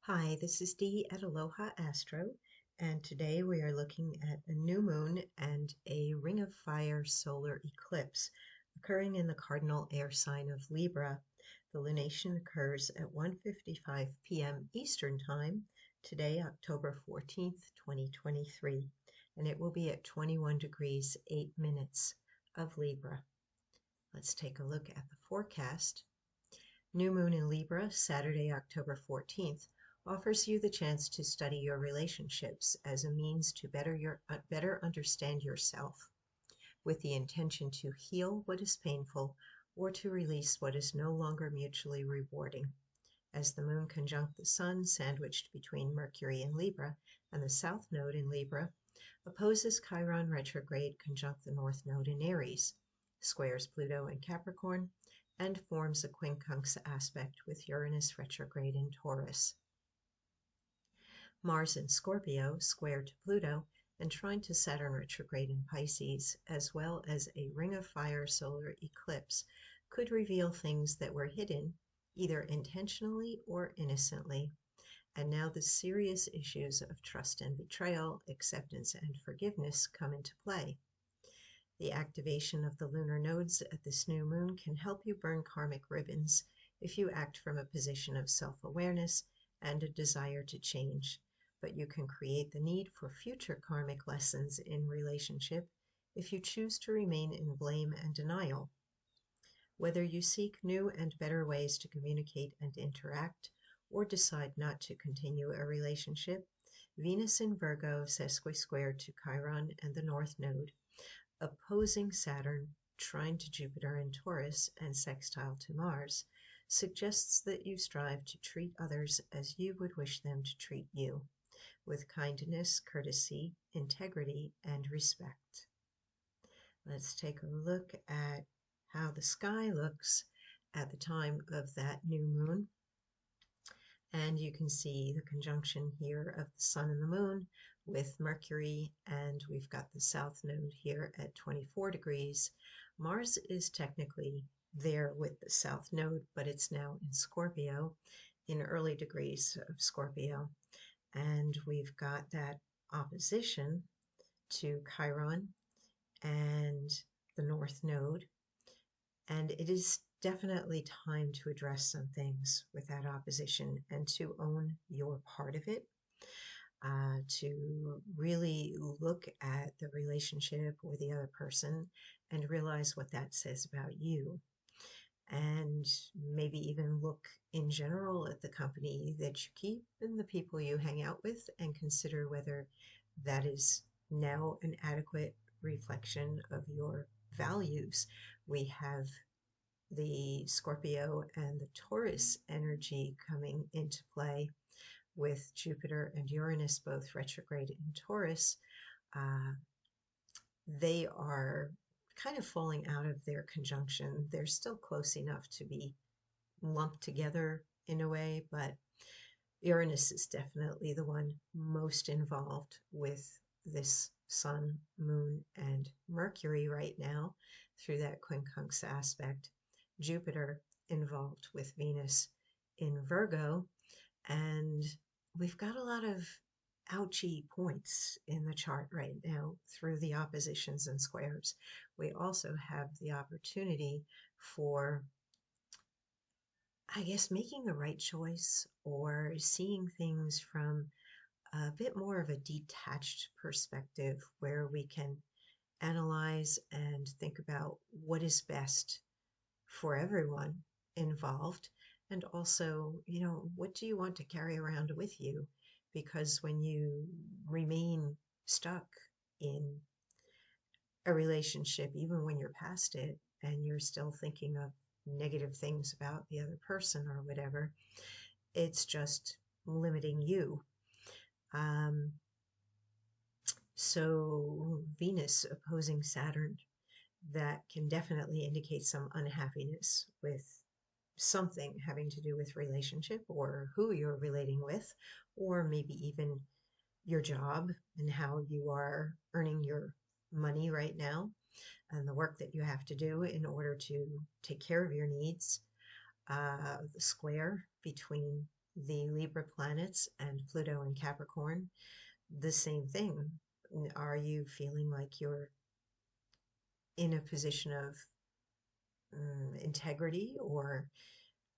Hi, this is Dee at Aloha Astro, and today we are looking at a new moon and a ring of fire solar eclipse occurring in the cardinal air sign of Libra. The lunation occurs at 1:55 p.m. Eastern Time, today, October 14th, 2023, and it will be at 21 degrees 8 minutes of Libra. Let's take a look at the forecast. New moon in Libra, Saturday, October 14th, offers you the chance to study your relationships as a means to better understand yourself, with the intention to heal what is painful or to release what is no longer mutually rewarding. As the moon conjunct the sun, sandwiched between Mercury in Libra and the south node in Libra, opposes Chiron retrograde conjunct the north node in Aries, squares Pluto in Capricorn, and forms a quincunx aspect with Uranus retrograde in Taurus. Mars in Scorpio, square to Pluto, and trine to Saturn retrograde in Pisces, as well as a ring of fire solar eclipse, could reveal things that were hidden, either intentionally or innocently. And now the serious issues of trust and betrayal, acceptance and forgiveness come into play. The activation of the lunar nodes at this new moon can help you burn karmic ribbons if you act from a position of self-awareness and a desire to change. But you can create the need for future karmic lessons in relationship if you choose to remain in blame and denial. Whether you seek new and better ways to communicate and interact, or decide not to continue a relationship, Venus in Virgo sesqui-square to Chiron and the North Node, opposing Saturn, trine to Jupiter in Taurus, and sextile to Mars, suggests that you strive to treat others as you would wish them to treat you, with kindness, courtesy, integrity, and respect. Let's take a look at how the sky looks at the time of that new moon. And you can see the conjunction here of the sun and the moon with Mercury, and we've got the south node here at 24 degrees. Mars is technically there with the south node, but it's now in Scorpio, in early degrees of Scorpio. And we've got that opposition to Chiron and the north node. And it is definitely time to address some things with that opposition and to own your part of it, to really look at the relationship or the other person and realize what that says about you. And maybe even look in general at the company that you keep and the people you hang out with and consider whether that is now an adequate reflection of your values. We have the Scorpio and the Taurus energy coming into play with Jupiter and Uranus both retrograde in Taurus. They are kind of falling out of their conjunction. They're still close enough to be lumped together in a way, but Uranus is definitely the one most involved with this Sun, Moon, and Mercury right now through that quincunx aspect. Jupiter involved with Venus in Virgo, and we've got a lot of ouchy points in the chart right now through the oppositions and squares. We also have the opportunity for, I guess, making the right choice or seeing things from a bit more of a detached perspective where we can analyze and think about what is best for everyone involved. And also, what do you want to carry around with you? Because when you remain stuck in a relationship, even when you're past it and you're still thinking of negative things about the other person or whatever, it's just limiting you. So Venus opposing Saturn, that can definitely indicate some unhappiness with something having to do with relationship or who you're relating with, or maybe even your job and how you are earning your money right now and the work that you have to do in order to take care of your needs. The square between the Libra planets and Pluto in Capricorn, the same thing. Are you feeling like you're in a position of integrity, or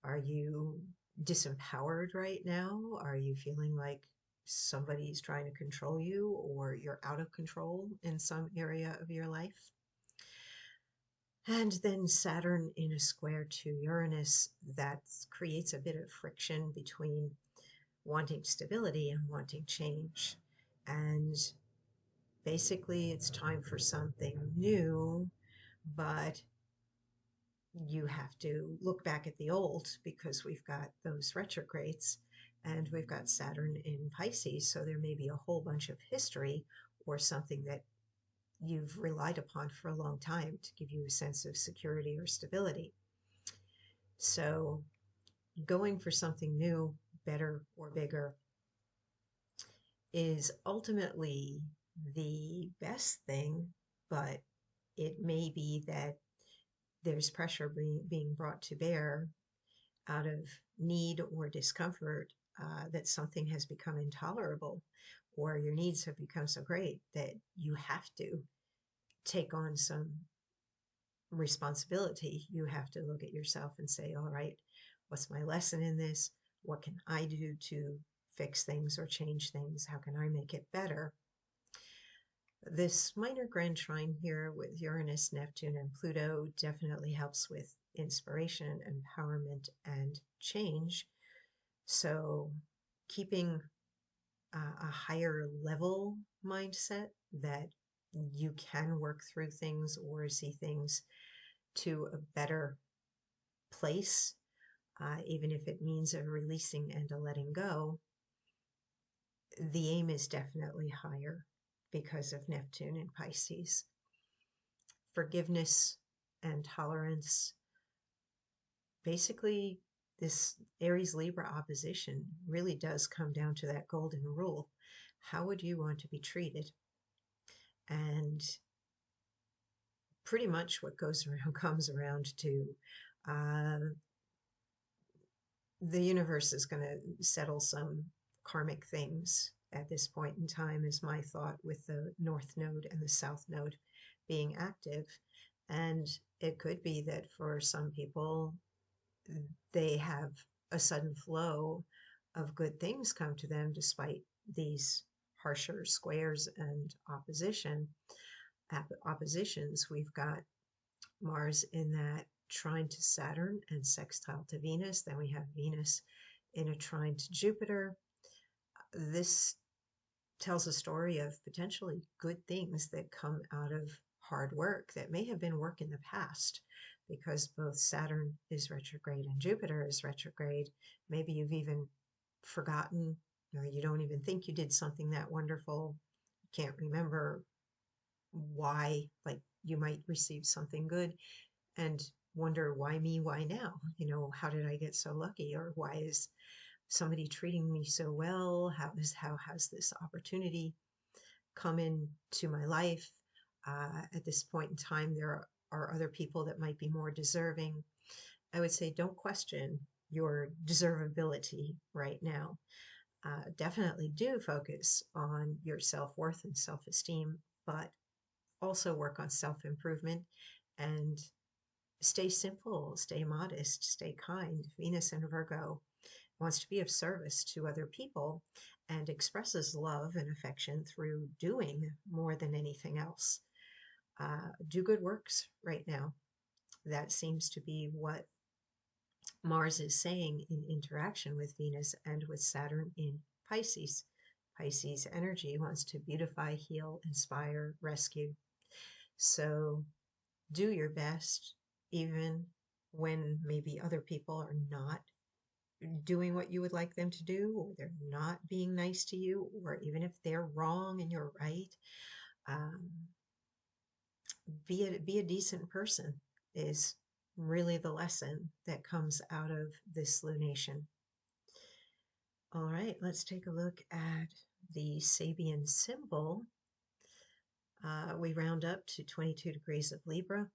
are you disempowered right now? Are you feeling like somebody's trying to control you, or you're out of control in some area of your life? And then Saturn in a square to Uranus, that creates a bit of friction between wanting stability and wanting change. And basically, it's time for something new, but you have to look back at the old because we've got those retrogrades and we've got Saturn in Pisces. So there may be a whole bunch of history or something that you've relied upon for a long time to give you a sense of security or stability. So going for something new, better, or bigger is ultimately the best thing, but it may be that there's pressure being brought to bear out of need or discomfort, that something has become intolerable, or your needs have become so great that you have to take on some responsibility. You have to look at yourself and say, all right, what's my lesson in this? What can I do to fix things or change things? How can I make it better? This minor grand trine here with Uranus, Neptune, and Pluto definitely helps with inspiration, empowerment, and change. So keeping a higher level mindset that you can work through things or see things to a better place, even if it means a releasing and a letting go, the aim is definitely higher because of Neptune in Pisces. Forgiveness and tolerance. Basically, this Aries Libra opposition really does come down to that golden rule. How would you want to be treated? And pretty much what goes around comes around to uh, the universe is going to settle some karmic things at this point in time, is my thought, with the North Node and the South Node being active. And it could be that for some people, they have a sudden flow of good things come to them despite these harsher squares and oppositions. We've got Mars in that trine to Saturn and sextile to Venus. Then we have Venus in a trine to Jupiter. This tells a story of potentially good things that come out of hard work that may have been work in the past, because both Saturn is retrograde and Jupiter is retrograde. Maybe you've even forgotten, or you don't even think you did something that wonderful. Can't remember why, like you might receive something good and wonder, why me, why now? How did I get so lucky? Or why is somebody treating me so well? How has this opportunity come into my life? At this point in time, there are other people that might be more deserving. I would say don't question your deservability right now. Definitely do focus on your self-worth and self-esteem, but also work on self-improvement and stay simple, stay modest, stay kind. Venus in Virgo wants to be of service to other people and expresses love and affection through doing more than anything else. Do good works right now. That seems to be what Mars is saying in interaction with Venus and with Saturn in Pisces. Pisces energy wants to beautify, heal, inspire, rescue. So do your best, even when maybe other people are not doing what you would like them to do, or they're not being nice to you, or even if they're wrong and you're right. Um, be a decent person is really the lesson that comes out of this lunation. All right, let's take a look at the Sabian symbol. We round up to 22 degrees of Libra,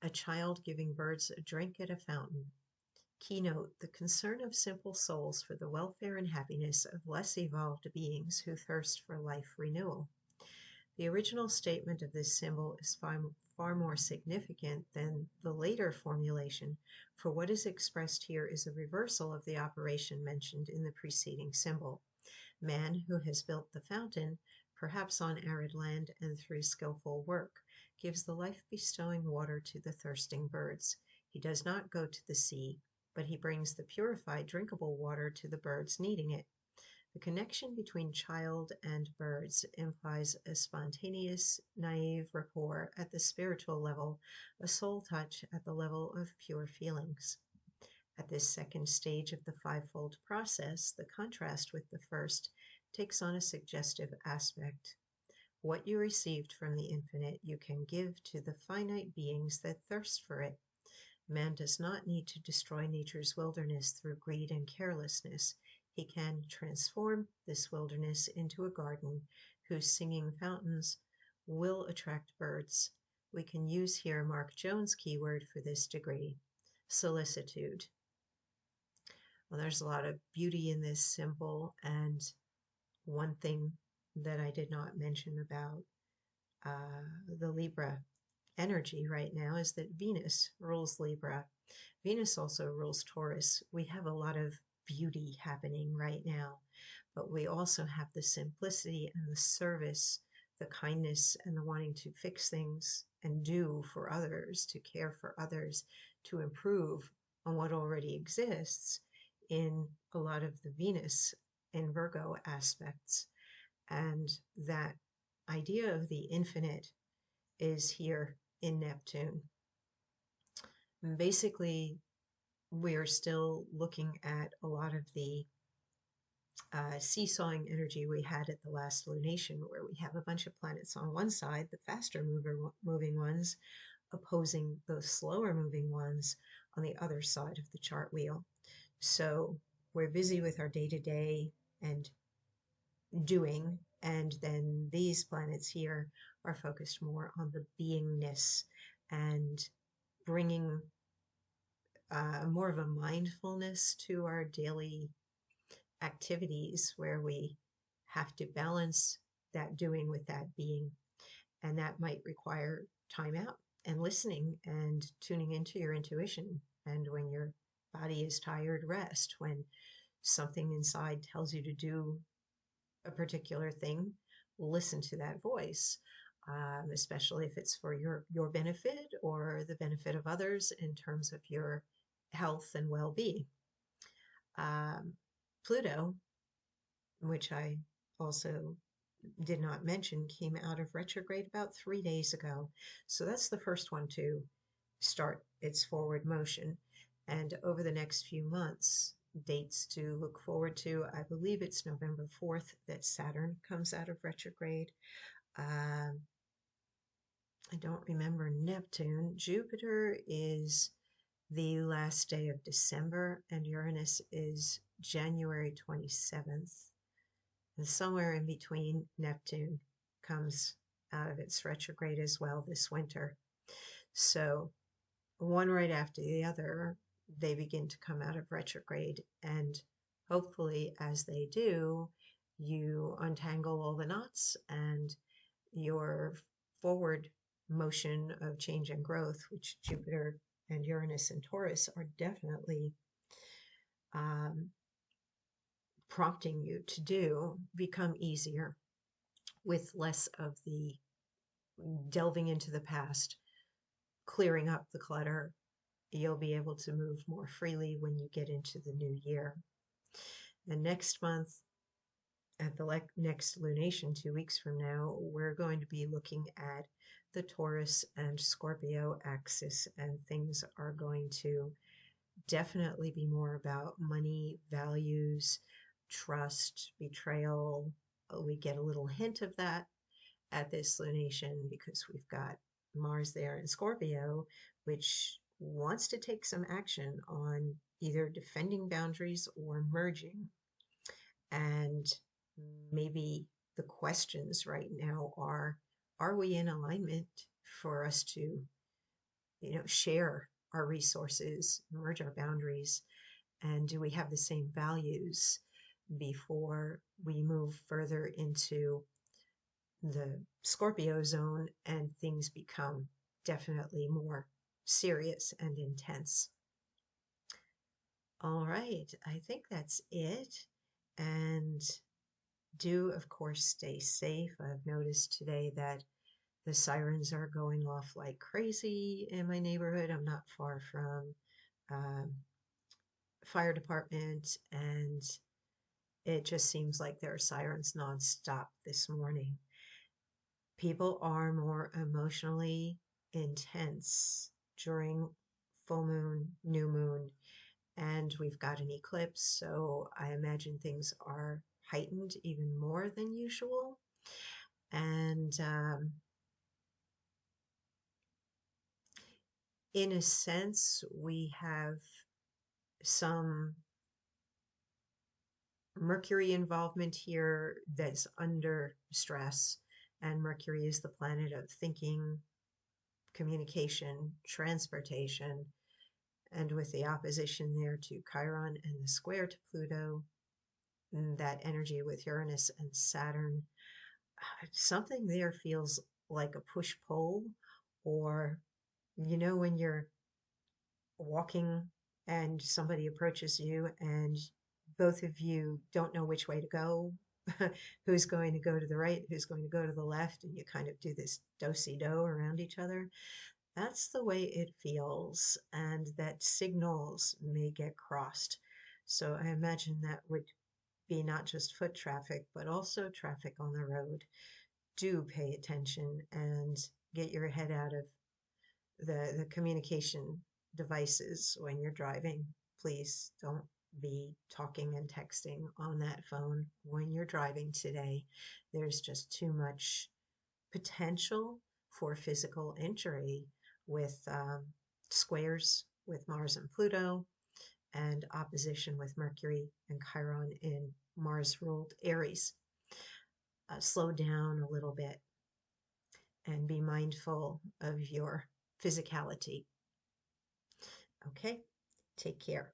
a child giving birds a drink at a fountain. Keynote: the concern of simple souls for the welfare and happiness of less evolved beings who thirst for life renewal. The original statement of this symbol is far more significant than the later formulation, for what is expressed here is a reversal of the operation mentioned in the preceding symbol. Man, who has built the fountain, perhaps on arid land and through skillful work, gives the life-bestowing water to the thirsting birds. He does not go to the sea, but he brings the purified, drinkable water to the birds needing it. The connection between child and birds implies a spontaneous, naive rapport at the spiritual level, a soul touch at the level of pure feelings. At this second stage of the fivefold process, the contrast with the first takes on a suggestive aspect. What you received from the infinite, you can give to the finite beings that thirst for it. Man does not need to destroy nature's wilderness through greed and carelessness. He can transform this wilderness into a garden whose singing fountains will attract birds. We can use here Mark Jones' keyword for this degree, solicitude. Well, there's a lot of beauty in this symbol, and one thing that I did not mention about the Libra energy right now is that Venus rules Libra. Venus also rules Taurus. We have a lot of beauty happening right now, but we also have the simplicity and the service, the kindness and the wanting to fix things and do for others, to care for others, to improve on what already exists in a lot of the Venus and Virgo aspects. And that idea of the infinite is here in Neptune. And basically, we're still looking at a lot of the seesawing energy we had at the last lunation, where we have a bunch of planets on one side, the faster moving ones, opposing those slower moving ones on the other side of the chart wheel. So we're busy with our day-to-day and doing, and then these planets here are focused more on the beingness and bringing more of a mindfulness to our daily activities, where we have to balance that doing with that being. And that might require time out and listening and tuning into your intuition. And when your body is tired, rest. When something inside tells you to do a particular thing, listen to that voice, especially if it's for your benefit or the benefit of others in terms of your health and well-being. Pluto, which I also did not mention, came out of retrograde about 3 days ago. So that's the first one to start its forward motion. And over the next few months, dates to look forward to, I believe it's November 4th that Saturn comes out of retrograde. I don't remember Neptune. Jupiter is the last day of December, and Uranus is January 27th. And somewhere in between, Neptune comes out of its retrograde as well this winter. So one right after the other, they begin to come out of retrograde. And hopefully, as they do, you untangle all the knots, and your forward motion of change and growth, which Jupiter and Uranus and Taurus are definitely prompting you to do, become easier with less of the delving into the past, clearing up the clutter. You'll be able to move more freely when you get into the new year. And next month, at the next lunation, 2 weeks from now, we're going to be looking at the Taurus and Scorpio axis, and things are going to definitely be more about money, values, trust, betrayal. We get a little hint of that at this lunation because we've got Mars there in Scorpio, which wants to take some action on either defending boundaries or merging. And maybe the questions right now are we in alignment for us to, share our resources, merge our boundaries, And do we have the same values before we move further into the Scorpio zone and things become definitely more serious and intense? All right, I think that's it. And do, of course, stay safe. I've noticed today that the sirens are going off like crazy in my neighborhood. I'm not far from um, fire department, and it just seems like there are sirens nonstop this morning. People are more emotionally intense during full moon, new moon, and we've got an eclipse, so I imagine things are heightened even more than usual. And in a sense, we have some Mercury involvement here that's under stress. And Mercury is the planet of thinking, communication, transportation. And with the opposition there to Chiron and the square to Pluto, that energy with Uranus and Saturn, something there feels like a push pull, or when you're walking and somebody approaches you and both of you don't know which way to go, who's going to go to the right, who's going to go to the left, and you kind of do this do-si-do around each other. That's the way it feels, and that signals may get crossed. So I imagine that would be not just foot traffic, but also traffic on the road. Do pay attention and get your head out of the communication devices when you're driving. Please don't be talking and texting on that phone when you're driving today. There's just too much potential for physical injury with squares with Mars and Pluto and opposition with Mercury and Chiron in Mars ruled Aries. Slow down a little bit and be mindful of your physicality. Okay, take care.